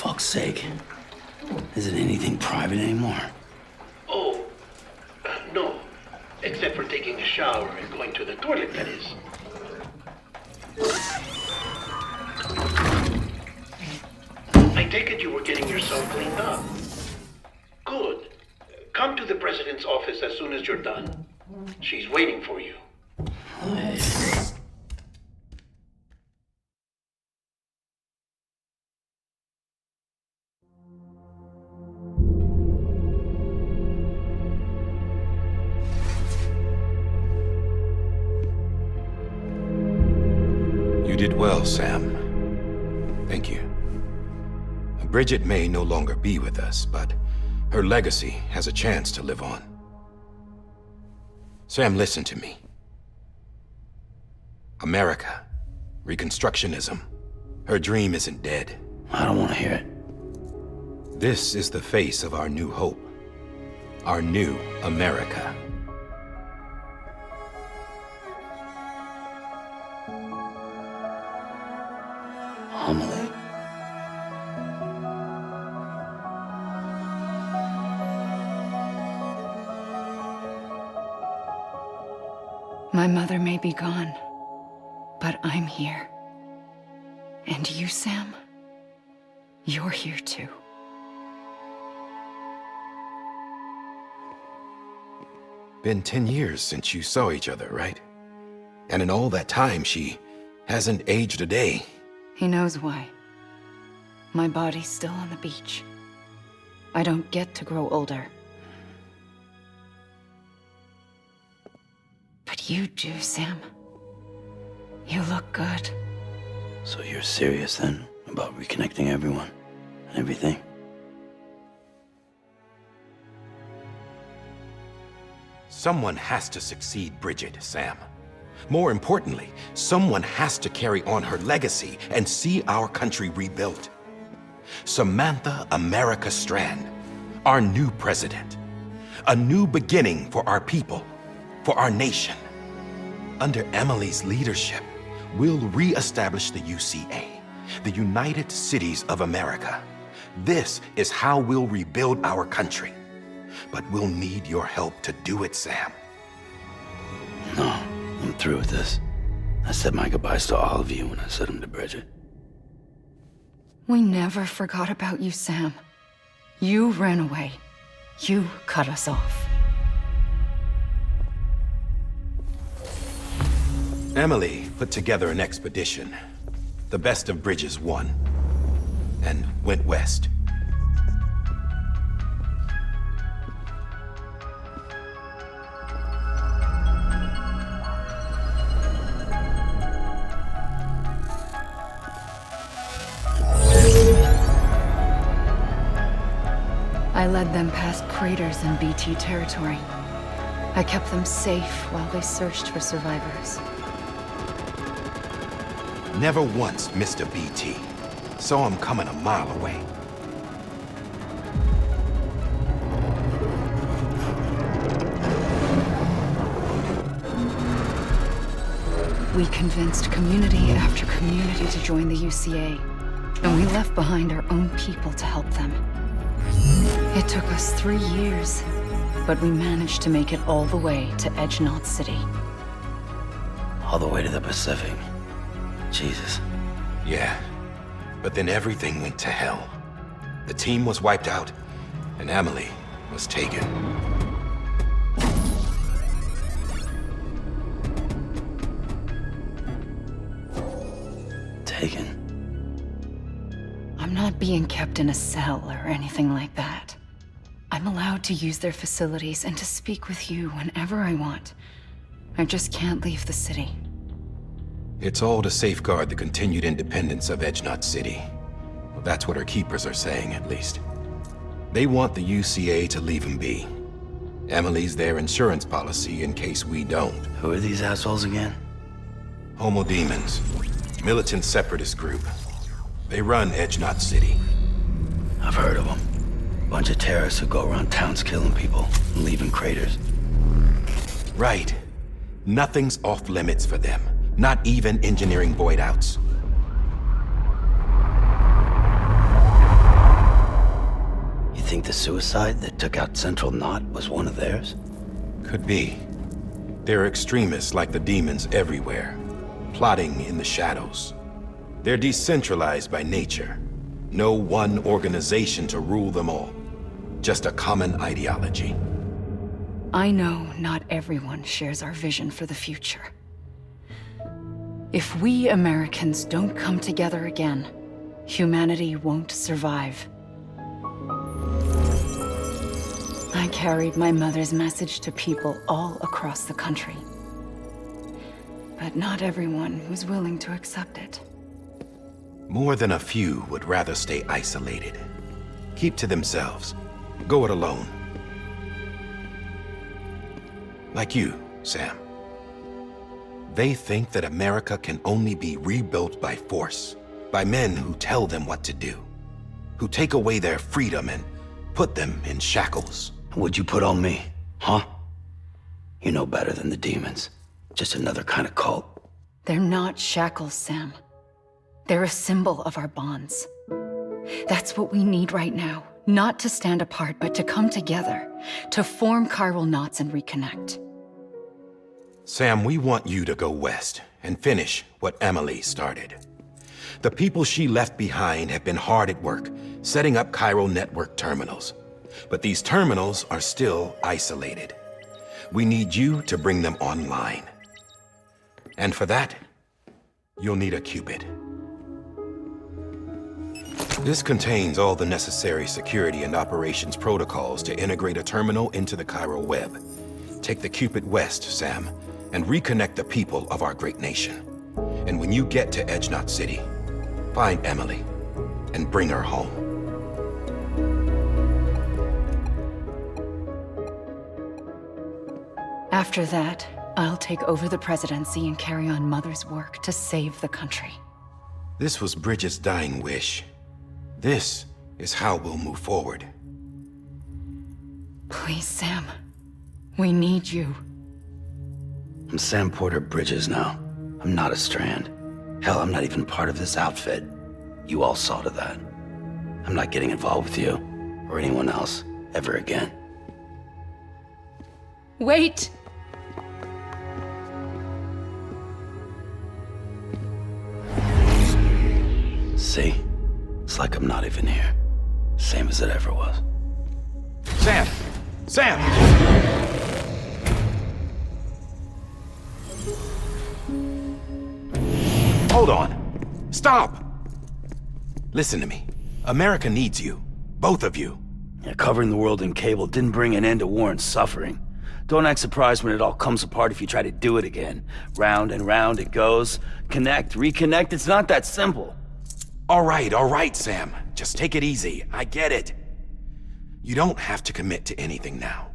fuck's sake. Is it anything private anymore? Oh, no. Except for taking a shower and going to the toilet, that is. I take it you were getting yourself cleaned up. Good. Come to the president's office as soon as you're done. She's waiting for you. You did well, Sam. Thank you. Bridget may no longer be with us, but her legacy has a chance to live on. Sam, listen to me. America, Reconstructionism, her dream isn't dead. I don't want to hear it. This is the face of our new hope. Our new America. Amelie. My mother may be gone, but I'm here. And you, Sam, you're here too. Been 10 years since you saw each other, right? And in all that time, she hasn't aged a day. He knows why. My body's still on the beach. I don't get to grow older. But you do, Sam. You look good. So you're serious then about reconnecting everyone and everything? Someone has to succeed Bridget, Sam. More importantly, someone has to carry on her legacy and see our country rebuilt. Samantha America Strand, our new president. A new beginning for our people, for our nation. Under Emily's leadership, we'll re-establish the UCA, the United Cities of America. This is how we'll rebuild our country. But we'll need your help to do it, Sam. No, I'm through with this. I said my goodbyes to all of you when I said them to Bridget. We never forgot about you, Sam. You ran away. You cut us off. Emily put together an expedition. The best of Bridges won. And went west. I led them past craters in BT territory. I kept them safe while they searched for survivors. Never once missed a BT. Saw him coming a mile away. We convinced community after community to join the UCA, and we left behind our own people to help them. It took us 3 years, but we managed to make it all the way to Edgenot City. All the way to the Pacific. Jesus. Yeah, but then everything went to hell. The team was wiped out, and Emily was taken. Taken? I'm not being kept in a cell or anything like that. I'm allowed to use their facilities and to speak with you whenever I want. I just can't leave the city. It's all to safeguard the continued independence of Edgenot City. Well, that's what our keepers are saying, at least. They want the UCA to leave him be. Emily's their insurance policy in case we don't. Who are these assholes again? Homo Demons. Militant separatist group. They run Edgenot City. I've heard of them. Bunch of terrorists who go around towns killing people and leaving craters. Right. Nothing's off limits for them. Not even engineering void outs. think the suicide that took out Central Knot was one of theirs? Could be. There are extremists like the demons everywhere, plotting in the shadows. They're decentralized by nature. No one organization to rule them all. Just a common ideology. I know not everyone shares our vision for the future. If we Americans don't come together again, humanity won't survive. I carried my mother's message to people all across the country. But not everyone was willing to accept it. More than a few would rather stay isolated. Keep to themselves. Go it alone. Like you, Sam. They think that America can only be rebuilt by force, by men who tell them what to do, who take away their freedom and put them in shackles. What'd you put on me, huh? You know better than the demons. Just another kind of cult. They're not shackles, Sam. They're a symbol of our bonds. That's what we need right now. Not to stand apart, but to come together, to form chiral knots and reconnect. Sam, we want you to go west and finish what Emily started. The people she left behind have been hard at work, setting up chiral network terminals. But these terminals are still isolated. We need you to bring them online. And for that, you'll need a Cupid. This contains all the necessary security and operations protocols to integrate a terminal into the chiral web. Take the Cupid west, Sam, and reconnect the people of our great nation. And when you get to Edge Knot City, find Emily and bring her home. After that, I'll take over the presidency and carry on Mother's work to save the country. This was Bridget's dying wish. This is how we'll move forward. Please, Sam. We need you. I'm Sam Porter Bridges now. I'm not a Strand. Hell, I'm not even part of this outfit. You all saw to that. I'm not getting involved with you, or anyone else, ever again. Wait! See? It's like I'm not even here. Same as it ever was. Sam! Sam! Hold on. Stop! Listen to me. America needs you. Both of you. Yeah, covering the world in cable didn't bring an end to war and suffering. Don't act surprised when it all comes apart if you try to do it again. Round and round it goes. Connect, reconnect, it's not that simple. All right, Sam. Just take it easy. I get it. You don't have to commit to anything now.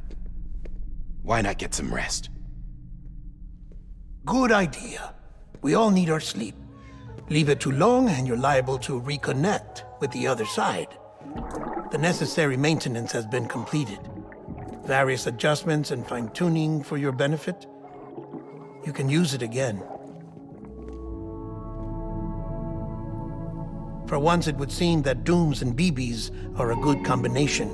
Why not get some rest? Good idea. We all need our sleep. Leave it too long and you're liable to reconnect with the other side. The necessary maintenance has been completed. Various adjustments and fine-tuning for your benefit. You can use it again. For once, it would seem that Dooms and BBs are a good combination.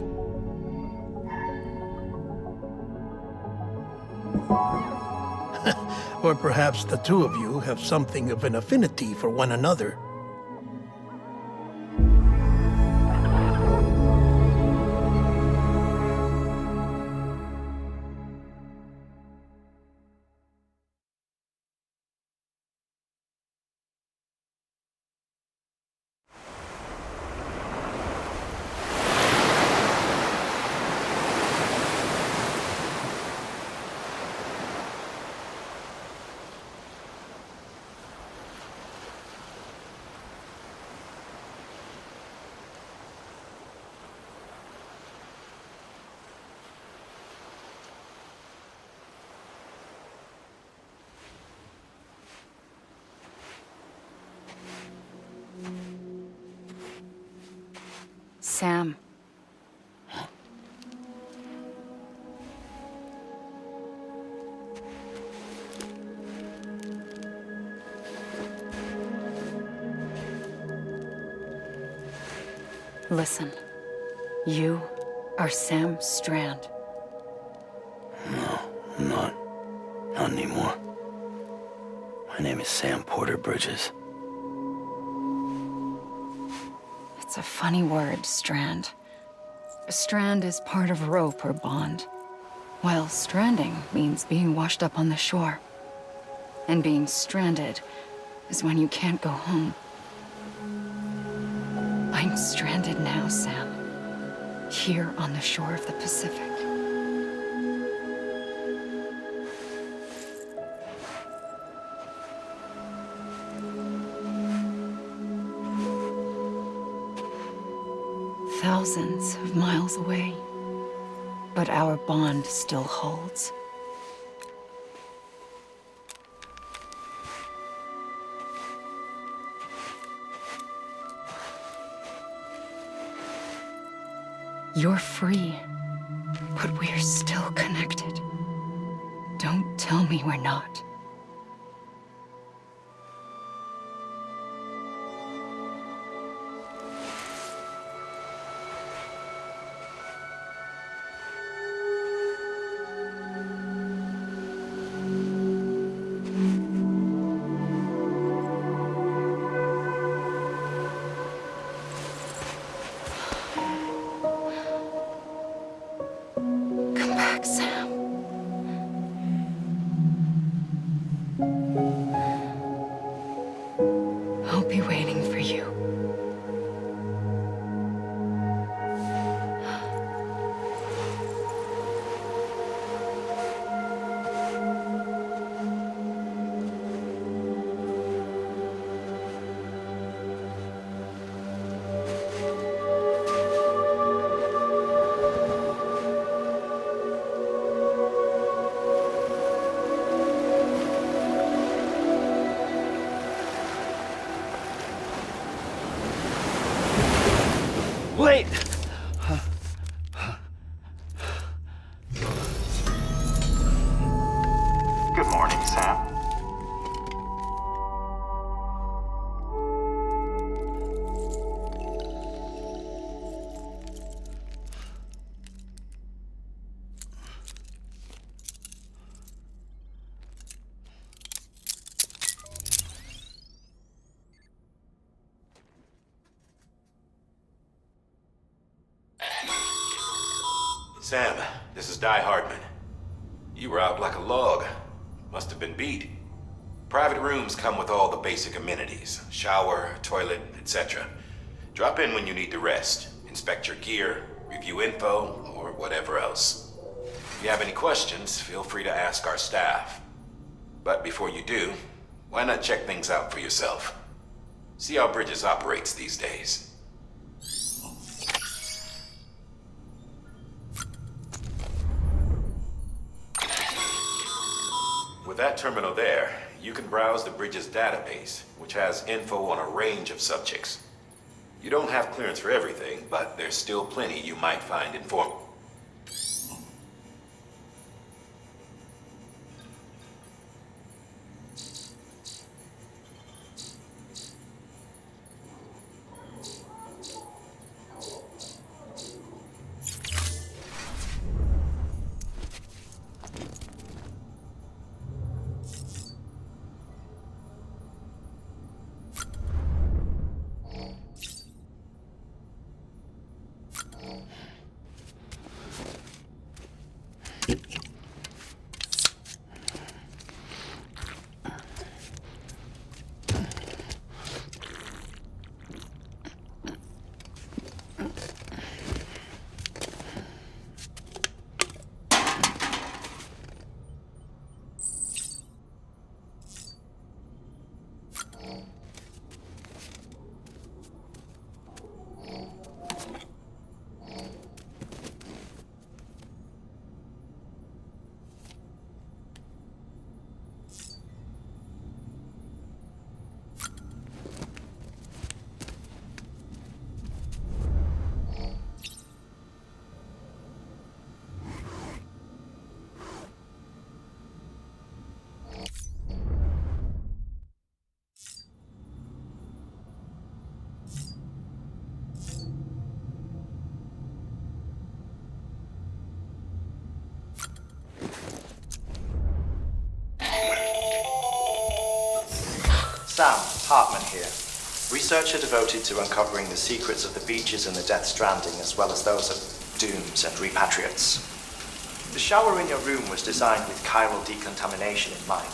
Or perhaps the two of you have something of an affinity for one another. Sam. Listen, you are Sam Strand. No, I'm not. Not anymore. My name is Sam Porter Bridges. It's a funny word, Strand. A strand is part of rope or bond, while stranding means being washed up on the shore. And being stranded is when you can't go home. I'm stranded now, Sam. Here on the shore of the Pacific. Thousands of miles away, but our bond still holds. You're free, but we're still connected. Don't tell me we're not. Come back, Sam. I'll be waiting for you. Wait! Good morning, Sam. Sam, this is Di Hardman. You were out like a log. Must have been beat. Private rooms come with all the basic amenities. Shower, toilet, etc. Drop in when you need to rest. Inspect your gear, review info, or whatever else. If you have any questions, feel free to ask our staff. But before you do, why not check things out for yourself? See how Bridges operates these days. With that terminal there, you can browse the Bridges database, which has info on a range of subjects. You don't have clearance for everything, but there's still plenty you might find informative. Sam, Hartman here. Researcher devoted to uncovering the secrets of the beaches in the Death Stranding, as well as those of dooms and repatriates. The shower in your room was designed with chiral decontamination in mind.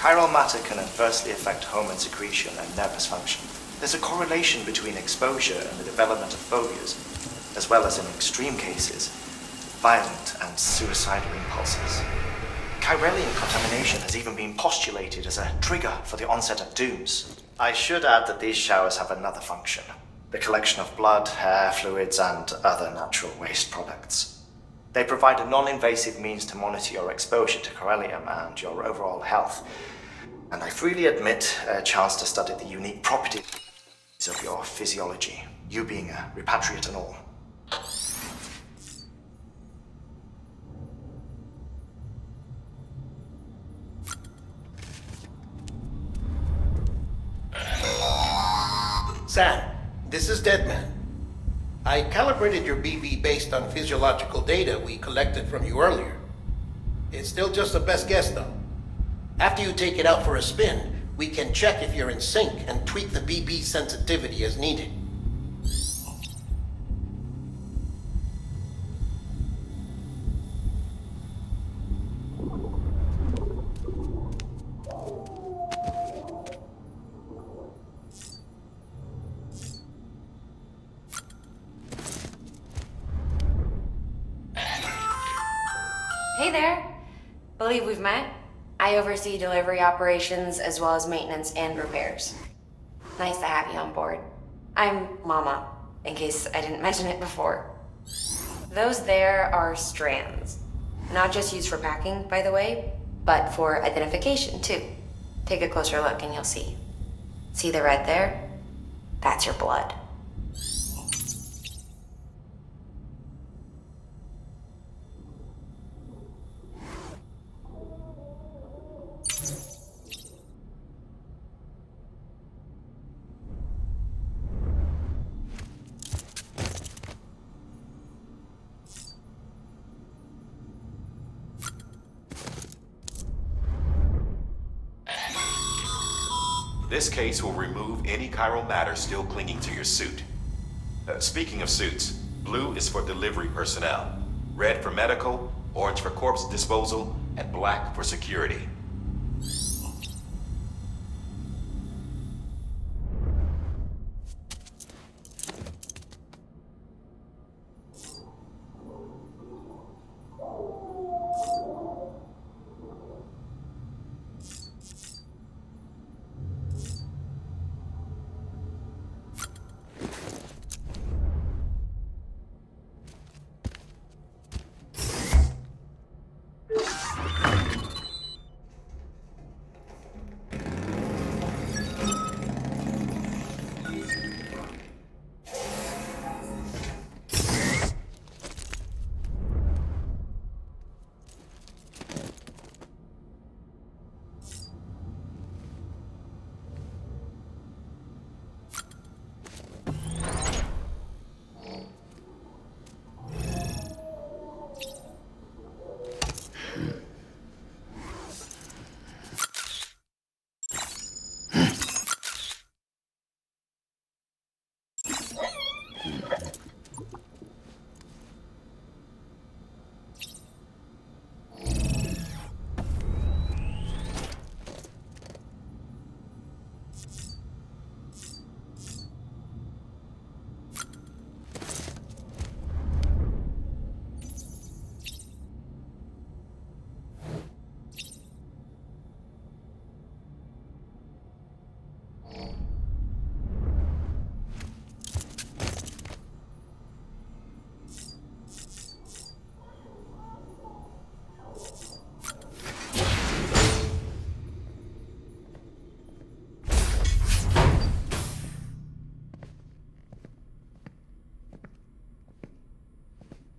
Chiral matter can adversely affect hormone secretion and nervous function. There's a correlation between exposure and the development of phobias, as well as in extreme cases, violent and suicidal impulses. Chiralian contamination has even been postulated as a trigger for the onset of dooms. I should add that these showers have another function: the collection of blood, hair, fluids, and other natural waste products. They provide a non-invasive means to monitor your exposure to chiralium and your overall health. And I freely admit a chance to study the unique properties of your physiology, you being a repatriate and all. Sam, this is Deadman. I calibrated your BB based on physiological data we collected from you earlier. It's still just a best guess, though. After you take it out for a spin, we can check if you're in sync and tweak the BB sensitivity as needed. Hey there. Believe we've met? I oversee delivery operations as well as maintenance and repairs. Nice to have you on board. I'm Mama, in case I didn't mention it before. Those there are strands. Not just used for packing, by the way, but for identification too. Take a closer look and you'll see. See the red there? That's your blood. This case will remove any chiral matter still clinging to your suit. Speaking of suits, blue is for delivery personnel, red for medical, orange for corpse disposal, and black for security.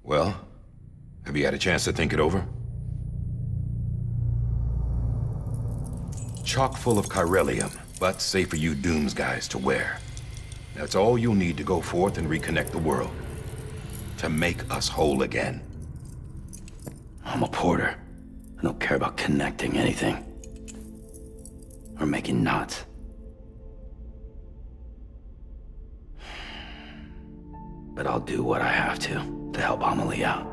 Well, have you had a chance to think it over? Chock full of chiralium, but safe for you Dooms guys to wear. That's all you'll need to go forth and reconnect the world. To make us whole again. I'm a porter. I don't care about connecting anything. Or making knots. but I'll do what I have to help Amelie out.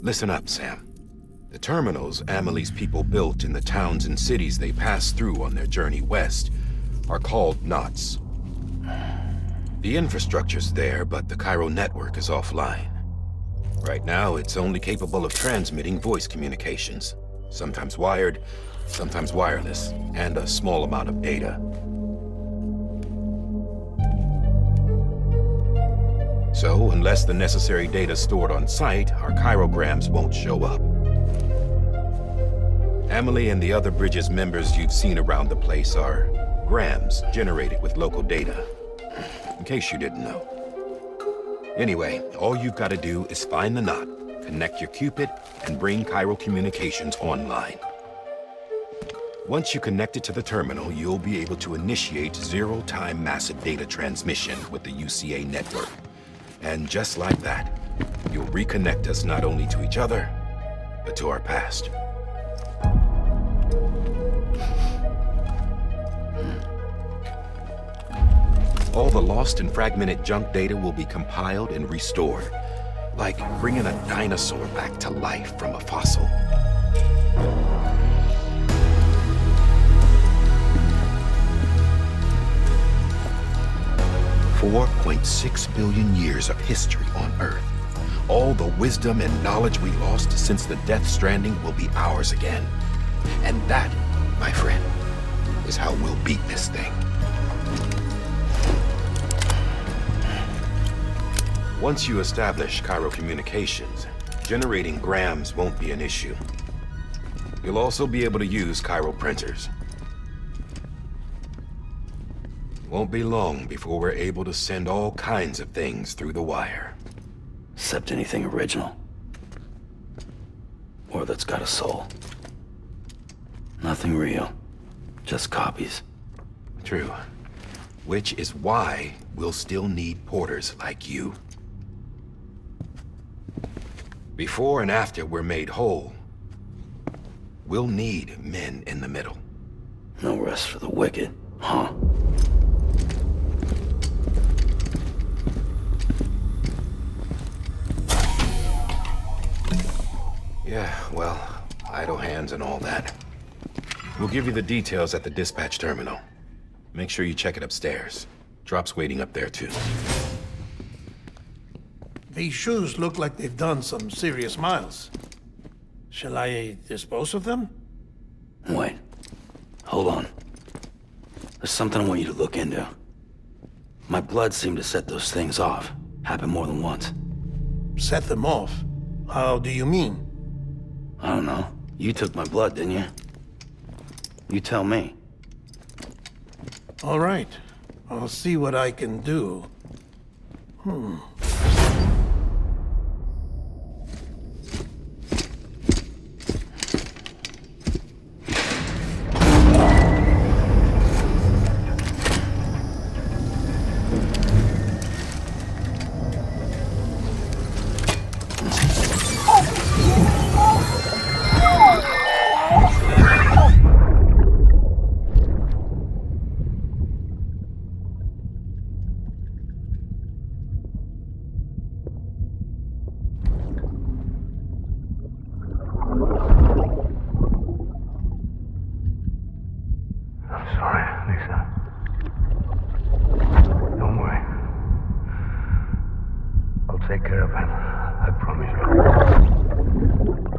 Listen up, Sam. The terminals Amelie's people built in the towns and cities they passed through on their journey west are called knots. The infrastructure's there, but the Cairo network is offline. Right now, it's only capable of transmitting voice communications, sometimes wired, sometimes wireless, and a small amount of data. So, unless the necessary data stored on site, our chirograms won't show up. Amelie and the other Bridges members you've seen around the place are grams generated with local data, in case you didn't know. Anyway, all you've got to do is find the knot, connect your Cupid, and bring Cairo communications online. Once you connect it to the terminal, you'll be able to initiate zero-time massive data transmission with the UCA network. And just like that, you'll reconnect us not only to each other, but to our past. All the lost and fragmented junk data will be compiled and restored, like bringing a dinosaur back to life from a fossil. $4.6 billion years of history on Earth. All the wisdom and knowledge we lost since the Death Stranding will be ours again. And that, my friend, is how we'll beat this thing. Once you establish Cairo communications, generating grams won't be an issue. You'll also be able to use Cairo printers. Won't be long before we're able to send all kinds of things through the wire. Except anything original. Or that's got a soul. Nothing real. Just copies. True. Which is why we'll still need porters like you. Before and after we're made whole, we'll need men in the middle. No rest for the wicked, huh? Yeah, well, idle hands and all that. We'll give you the details at the dispatch terminal. Make sure you check it upstairs. Drop's waiting up there, too. These shoes look like they've done some serious miles. Shall I dispose of them? Wait. Hold on. There's something I want you to look into. My blood seemed to set those things off. Happened more than once. Set them off? How do you mean? I don't know. You took my blood, didn't you? You tell me. All right. I'll see what I can do. Take care of him. I promise you.